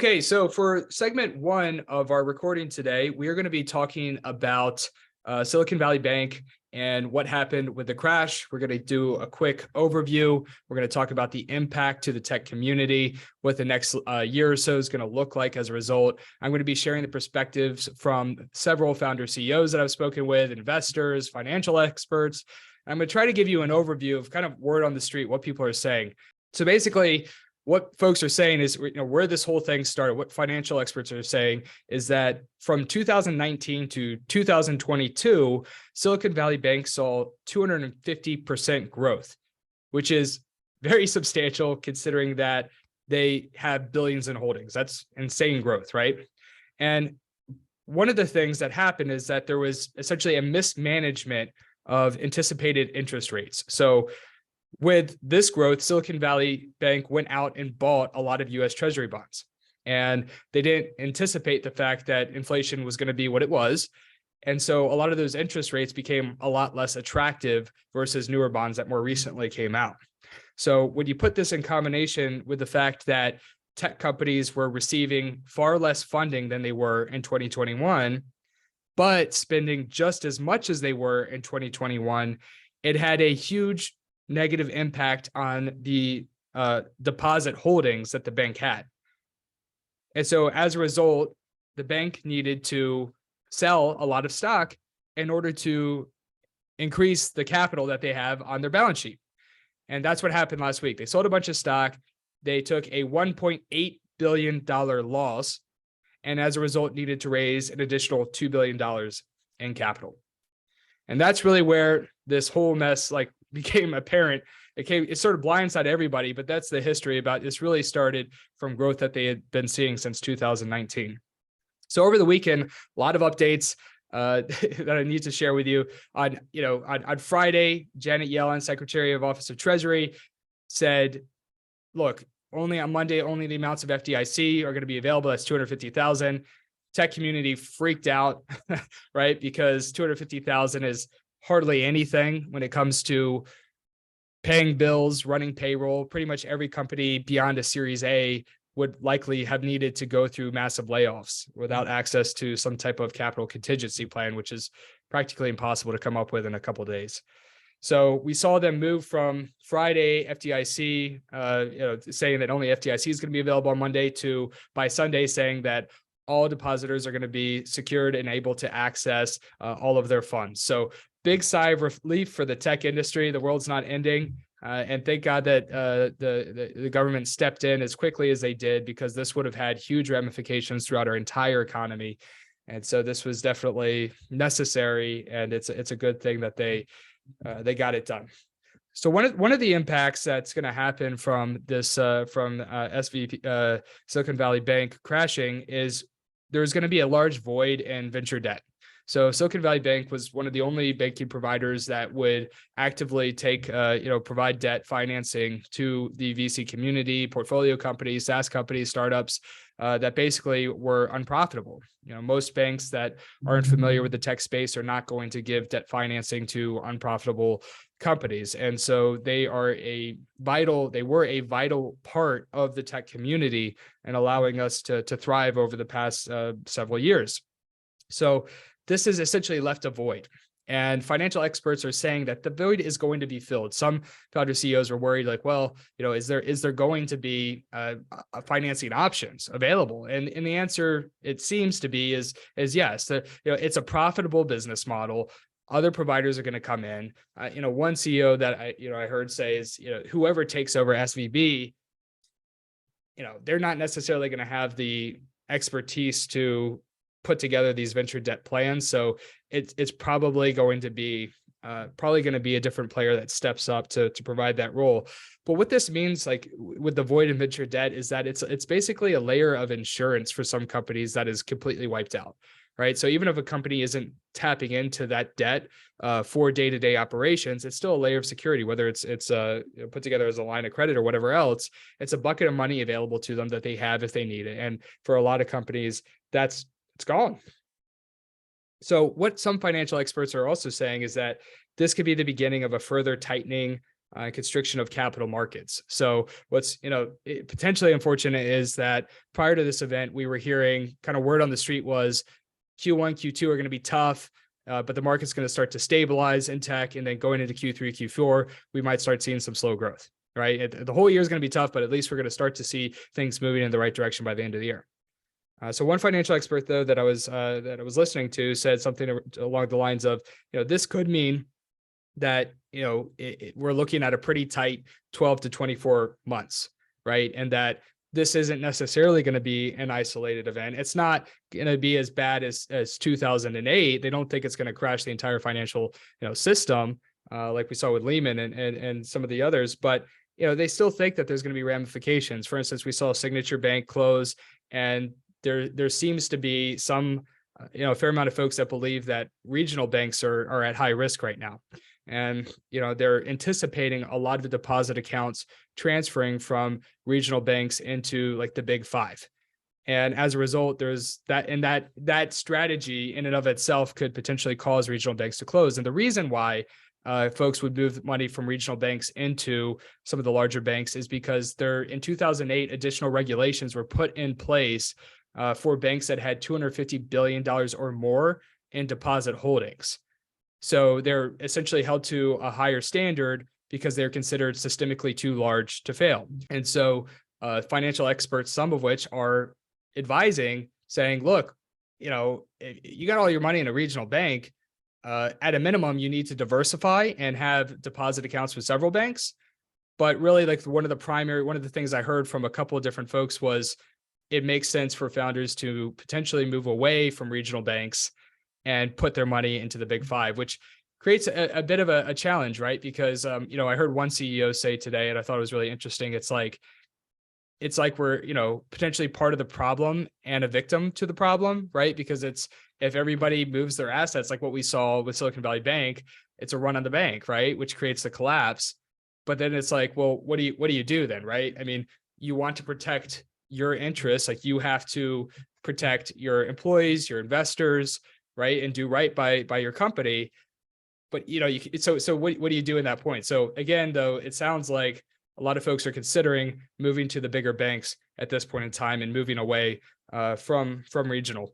Okay, so for segment one of our recording today, we are going to be talking about Silicon Valley Bank and what happened with the crash. We're going to do a quick overview. We're going to talk about the impact to the tech community, what the next year or so is going to look like as a result. I'm going to be sharing the perspectives from several founder CEOs that I've spoken with, investors, financial experts. I'm going to try to give you an overview of kind of word on the street, what people are saying. So basically, what folks are saying is, where this whole thing started, what financial experts are saying is that from 2019 to 2022, Silicon Valley Bank saw 250% growth, which is very substantial considering that they have billions in holdings. That's insane growth, right? And one of the things that happened is that there was essentially a mismanagement of anticipated interest rates. So with this growth, Silicon Valley Bank went out and bought a lot of US Treasury bonds. And they didn't anticipate the fact that inflation was going to be what it was. And so a lot of those interest rates became a lot less attractive versus newer bonds that more recently came out. So when you put this in combination with the fact that tech companies were receiving far less funding than they were in 2021, but spending just as much as they were in 2021, it had a huge negative impact on the deposit holdings that the bank had. And so as a result, the bank needed to sell a lot of stock in order to increase the capital that they have on their balance sheet. And that's what happened last week. They sold a bunch of stock. They took a $1.8 billion loss, and as a result needed to raise an additional $2 billion in capital. And that's really where this whole mess became apparent. It sort of blindsided everybody, but that's the history about this. Really started from growth that they had been seeing since 2019. So over the weekend, a lot of updates that I need to share with you. On Friday, Janet Yellen, Secretary of Office of Treasury, said, look, only on Monday, only the amounts of FDIC are going to be available. That's 250,000. Tech community freaked out, right? Because 250,000 is hardly anything when it comes to paying bills, running payroll. Pretty much every company beyond a Series A would likely have needed to go through massive layoffs without access to some type of capital contingency plan, which is practically impossible to come up with in a couple of days. So we saw them move from Friday FDIC, saying that only FDIC is going to be available on Monday, to by Sunday saying that all depositors are going to be secured and able to access all of their funds. So big sigh of relief for the tech industry. The world's not ending. And thank God that the government stepped in as quickly as they did, because this would have had huge ramifications throughout our entire economy. And so this was definitely necessary, and it's a good thing that they got it done. So one of the impacts that's going to happen from this from SVB Silicon Valley Bank crashing is there's going to be a large void in venture debt. So Silicon Valley Bank was one of the only banking providers that would actively provide debt financing to the VC community, portfolio companies, SaaS companies, startups that basically were unprofitable. Most banks that aren't familiar with the tech space are not going to give debt financing to unprofitable companies. And so they were a vital part of the tech community and allowing us to thrive over the past several years. So this has essentially left a void. And financial experts are saying that the void is going to be filled. Some founder CEOs are worried, is there going to be financing options available? And the answer, it seems to be, is yes. It's a profitable business model. Other providers are going to come in. One CEO that I heard say is, whoever takes over SVB, they're not necessarily going to have the expertise to put together these venture debt plans. So it's probably going to be a different player that steps up to provide that role. But what this means, with the void in venture debt, is that it's basically a layer of insurance for some companies that is completely wiped out, right? So even if a company isn't tapping into that debt for day-to-day operations, it's still a layer of security, whether it's put together as a line of credit or whatever else. It's a bucket of money available to them that they have if they need it. And for a lot of companies, it's gone. So what some financial experts are also saying is that this could be the beginning of a further tightening constriction of capital markets. So what's potentially unfortunate is that prior to this event, we were hearing kind of word on the street was Q1, Q2 are going to be tough, but the market's going to start to stabilize in tech, and then going into Q3, Q4, we might start seeing some slow growth. Right, the whole year is going to be tough, but at least we're going to start to see things moving in the right direction by the end of the year. So one financial expert, though, that I was listening to said something along the lines of, this could mean that we're looking at a pretty tight 12 to 24 months, right? And that this isn't necessarily going to be an isolated event. It's not going to be as bad as 2008. They don't think it's going to crash the entire financial system like we saw with Lehman and some of the others, but they still think that there's going to be ramifications. For instance, we saw Signature Bank close, and there seems to be some a fair amount of folks that believe that regional banks are at high risk right now. And, they're anticipating a lot of the deposit accounts transferring from regional banks into like the big five. And as a result, there's that, and that strategy in and of itself could potentially cause regional banks to close. And the reason why folks would move money from regional banks into some of the larger banks is because in 2008, additional regulations were put in place for banks that had $250 billion or more in deposit holdings. So they're essentially held to a higher standard because they're considered systemically too large to fail. And so financial experts, some of which are advising, saying, look, you got all your money in a regional bank. At a minimum, you need to diversify and have deposit accounts with several banks. But really, like one of the things I heard from a couple of different folks was it makes sense for founders to potentially move away from regional banks and put their money into the big five, which creates a bit of a challenge, right? Because, I heard one CEO say today, and I thought it was really interesting. It's like we're, potentially part of the problem and a victim to the problem, right? Because if everybody moves their assets, like what we saw with Silicon Valley Bank, it's a run on the bank, right? Which creates the collapse. But then it's like, well, what do you do then, right? I mean, you want to protect your interests, like you have to protect your employees, your investors, right? And do right by your company. But, so what do you do in that point? So again, though, it sounds like a lot of folks are considering moving to the bigger banks at this point in time and moving away from regional.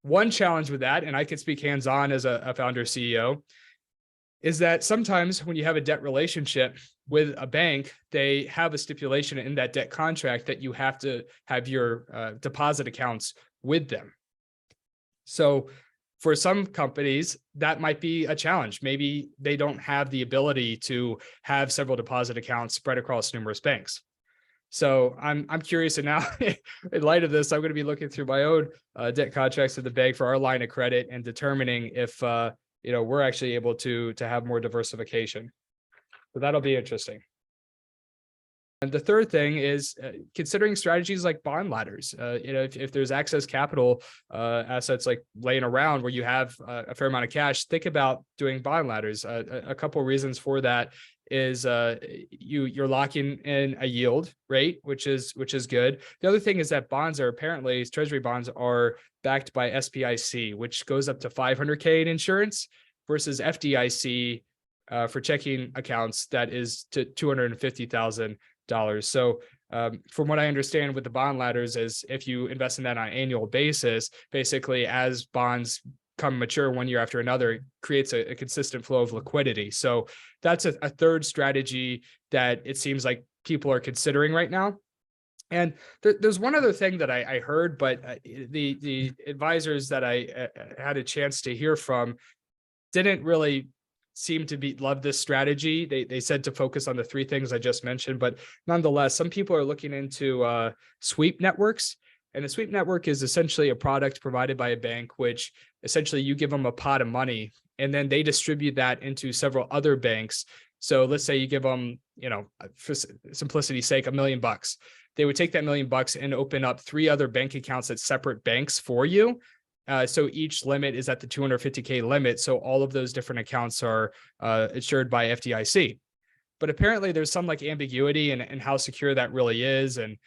One challenge with that, and I can speak hands-on as a founder CEO, is that sometimes when you have a debt relationship with a bank, they have a stipulation in that debt contract that you have to have your deposit accounts with them. So for some companies, that might be a challenge. Maybe they don't have the ability to have several deposit accounts spread across numerous banks. So I'm curious, and now in light of this, I'm going to be looking through my own debt contracts at the bank for our line of credit and determining if we're actually able to have more diversification. So that'll be interesting. And the third thing is considering strategies like bond ladders. If there's excess capital assets like laying around where you have a fair amount of cash, think about doing bond ladders. A couple of reasons for that is you're locking in a yield rate, which is good. The other thing is that treasury bonds are backed by SPIC, which goes up to $500K in insurance versus FDIC for checking accounts that is to $250,000. So from what I understand with the bond ladders is if you invest in that on an annual basis, basically as bonds come mature one year after another, it creates a consistent flow of liquidity. So that's a third strategy that it seems like people are considering right now. And there's one other thing that I heard, but the advisors that I had a chance to hear from didn't really seem to love this strategy. They said to focus on the three things I just mentioned, but nonetheless, some people are looking into sweep networks. And a sweep network is essentially a product provided by a bank, which essentially you give them a pot of money and then they distribute that into several other banks. So let's say you give them, for simplicity's sake, $1 million. They would take that $1 million and open up 3 other bank accounts at separate banks for you. So each limit is at the $250K limit. So all of those different accounts are insured by FDIC. But apparently there's some ambiguity in how secure that really is. And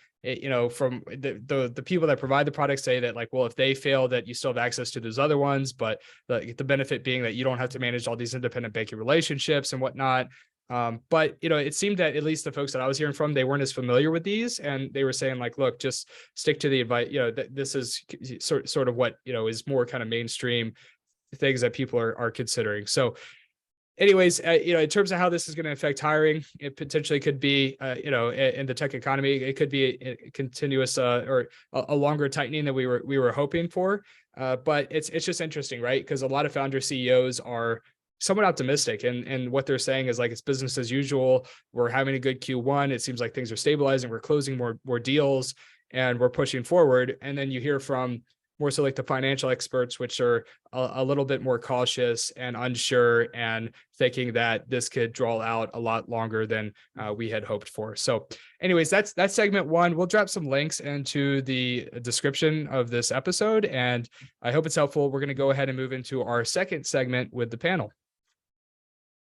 from the people that provide the product say that if they fail, that you still have access to those other ones, but the benefit being that you don't have to manage all these independent banking relationships and whatnot. But it seemed that at least the folks that I was hearing from, they weren't as familiar with these, and they were saying like, look, just stick to the advice. This is sort of what is more kind of mainstream things that people are considering. So anyways, in terms of how this is going to affect hiring, it potentially could be, in the tech economy, it could be a continuous or a longer tightening than we were hoping for. But it's just interesting, right? Because a lot of founder CEOs are somewhat optimistic, and what they're saying is like it's business as usual. We're having a good Q1. It seems like things are stabilizing. We're closing more deals, and we're pushing forward. And then you hear from more so like the financial experts, which are a little bit more cautious and unsure and thinking that this could draw out a lot longer than we had hoped for. So anyways, that's segment one. We'll drop some links into the description of this episode, and I hope it's helpful. We're going to go ahead and move into our second segment with the panel.